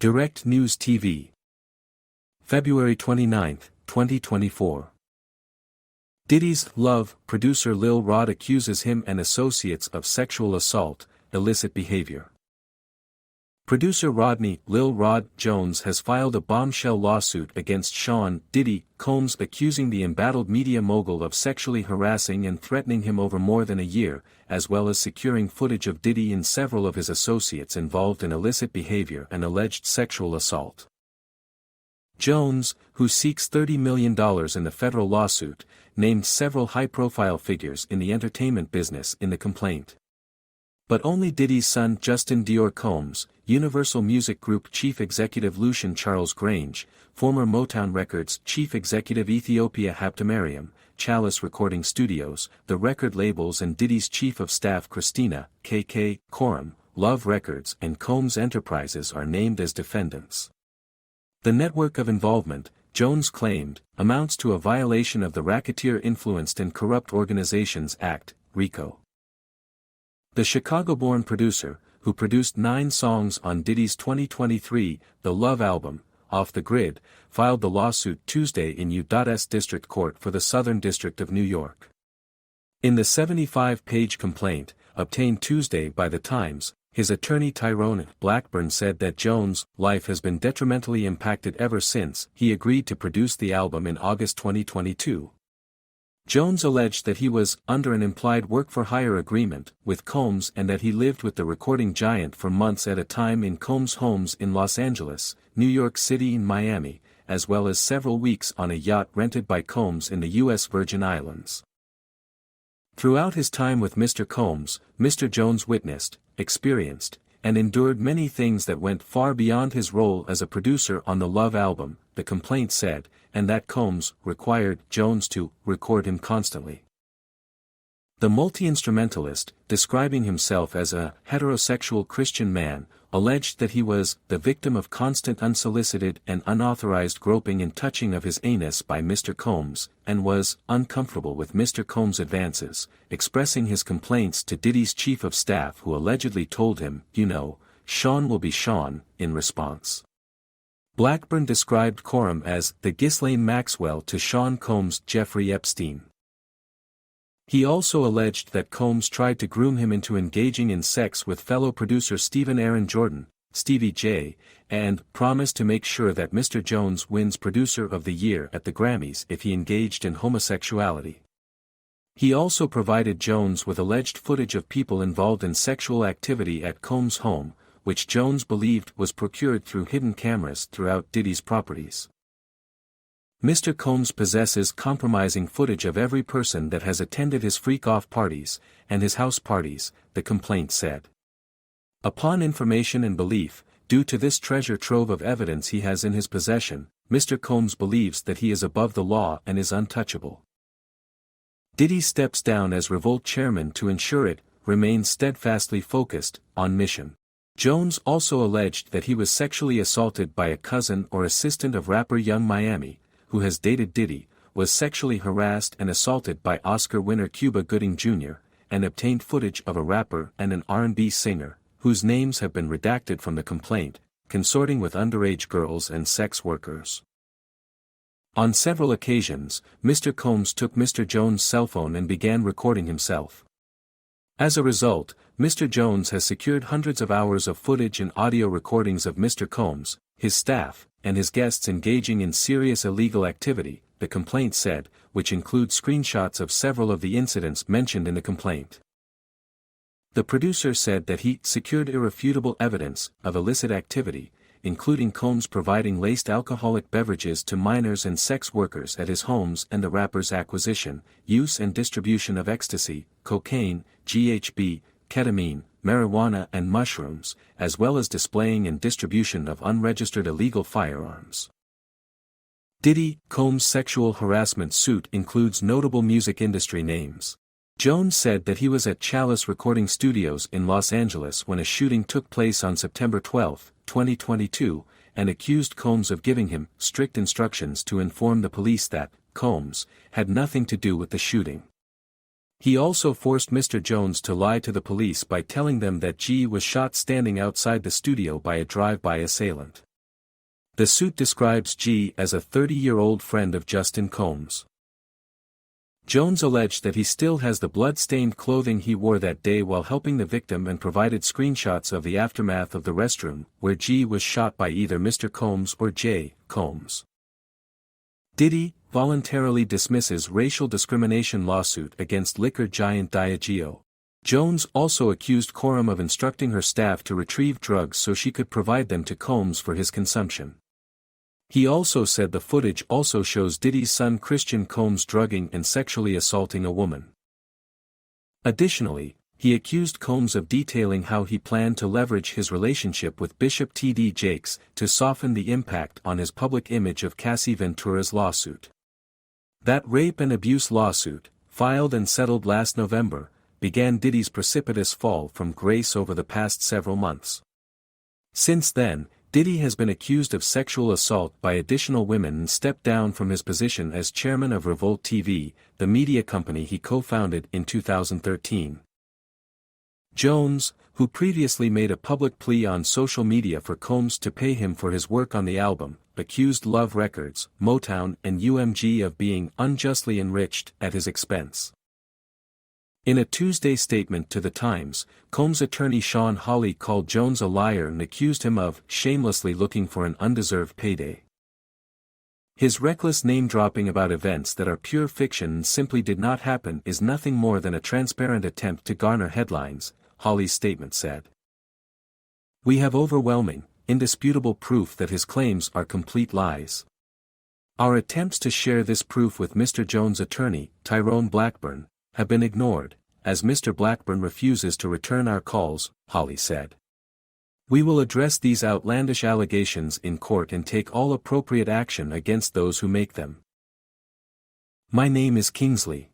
Direct News TV. February 29, 2024. Diddy's Love producer Lil Rod accuses him and associates of sexual assault, illicit behavior. Producer Rodney Lil Rod Jones has filed a bombshell lawsuit against Sean Diddy Combs, accusing the embattled media mogul of sexually harassing and threatening him over more than a year, as well as securing footage of Diddy and several of his associates involved in illicit behavior and alleged sexual assault. Jones, who seeks $30 million in the federal lawsuit, named several high-profile figures in the entertainment business in the complaint. But only Diddy's son Justin Dior Combs, Universal Music Group Chief Executive Lucian Charles Grange, former Motown Records Chief Executive Ethiopia Haptemariam, Chalice Recording Studios, the record labels, and Diddy's Chief of Staff Christina K.K. Coram, Love Records and Combs Enterprises are named as defendants. The network of involvement, Jones claimed, amounts to a violation of the Racketeer Influenced and Corrupt Organizations Act, RICO. The Chicago-born producer, who produced 9 songs on Diddy's 2023 The Love album, Off the Grid, filed the lawsuit Tuesday in U.S. District Court for the Southern District of New York. In the 75-page complaint, obtained Tuesday by The Times, his attorney Tyrone Blackburn said that Jones' life has been detrimentally impacted ever since he agreed to produce the album in August 2022. Jones alleged that he was under an implied work-for-hire agreement with Combs and that he lived with the recording giant for months at a time in Combs' homes in Los Angeles, New York City and Miami, as well as several weeks on a yacht rented by Combs in the U.S. Virgin Islands. Throughout his time with Mr. Combs, Mr. Jones witnessed, experienced, and endured many things that went far beyond his role as a producer on the Love album, the complaint said, and that Combs required Jones to record him constantly. The multi-instrumentalist, describing himself as a heterosexual Christian man, alleged that he was the victim of constant unsolicited and unauthorized groping and touching of his anus by Mr. Combs, and was uncomfortable with Mr. Combs' advances, expressing his complaints to Diddy's chief of staff, who allegedly told him, "You know, Sean will be Sean," in response. Blackburn described Coram as the Ghislaine Maxwell to Sean Combs' Jeffrey Epstein. He also alleged that Combs tried to groom him into engaging in sex with fellow producer Stephen Aaron Jordan, Stevie J, and promised to make sure that Mr. Jones wins Producer of the Year at the Grammys if he engaged in homosexuality. He also provided Jones with alleged footage of people involved in sexual activity at Combs' home, which Jones believed was procured through hidden cameras throughout Diddy's properties. Mr. Combs possesses compromising footage of every person that has attended his freak-off parties, and his house parties, the complaint said. Upon information and belief, due to this treasure trove of evidence he has in his possession, Mr. Combs believes that he is above the law and is untouchable. Diddy steps down as Revolt chairman to ensure it remains steadfastly focused on mission. Jones also alleged that he was sexually assaulted by a cousin or assistant of rapper Young Miami, who has dated Diddy, was sexually harassed and assaulted by Oscar winner Cuba Gooding Jr., and obtained footage of a rapper and an R&B singer, whose names have been redacted from the complaint, consorting with underage girls and sex workers. On several occasions, Mr. Combs took Mr. Jones' cell phone and began recording himself. As a result, Mr. Jones has secured hundreds of hours of footage and audio recordings of Mr. Combs, his staff, and his guests engaging in serious illegal activity, the complaint said, which includes screenshots of several of the incidents mentioned in the complaint. The producer said that he secured irrefutable evidence of illicit activity, including Combs providing laced alcoholic beverages to minors and sex workers at his homes, and the rapper's acquisition, use and distribution of ecstasy, cocaine, GHB, ketamine, marijuana and mushrooms, as well as displaying and distribution of unregistered illegal firearms. Diddy Combs' sexual harassment suit includes notable music industry names. Jones said that he was at Chalice Recording Studios in Los Angeles when a shooting took place on September 12, 2022, and accused Combs of giving him strict instructions to inform the police that Combs had nothing to do with the shooting. He also forced Mr. Jones to lie to the police by telling them that G was shot standing outside the studio by a drive-by assailant. The suit describes G as a 30-year-old friend of Justin Combs. Jones alleged that he still has the blood-stained clothing he wore that day while helping the victim and provided screenshots of the aftermath of the restroom, where G was shot by either Mr. Combs or J. Combs. Diddy voluntarily dismisses racial discrimination lawsuit against liquor giant Diageo. Jones also accused Coram of instructing her staff to retrieve drugs so she could provide them to Combs for his consumption. He also said the footage also shows Diddy's son Christian Combs drugging and sexually assaulting a woman. Additionally, he accused Combs of detailing how he planned to leverage his relationship with Bishop T.D. Jakes to soften the impact on his public image of Cassie Ventura's lawsuit. That rape and abuse lawsuit, filed and settled last November, began Diddy's precipitous fall from grace over the past several months. Since then, Diddy has been accused of sexual assault by additional women and stepped down from his position as chairman of Revolt TV, the media company he co-founded in 2013. Jones, who previously made a public plea on social media for Combs to pay him for his work on the album, accused Love Records, Motown and UMG of being unjustly enriched at his expense. In a Tuesday statement to The Times, Combs' attorney Sean Hawley called Jones a liar and accused him of shamelessly looking for an undeserved payday. His reckless name-dropping about events that are pure fiction and simply did not happen is nothing more than a transparent attempt to garner headlines, Hawley's statement said. We have overwhelming, indisputable proof that his claims are complete lies. Our attempts to share this proof with Mr. Jones' attorney, Tyrone Blackburn, have been ignored, as Mr. Blackburn refuses to return our calls, Hawley said. We will address these outlandish allegations in court and take all appropriate action against those who make them. My name is Kingsley.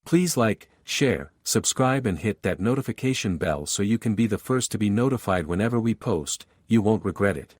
Please like, share, subscribe and hit that notification bell so you can be the first to be notified whenever we post. You won't regret it.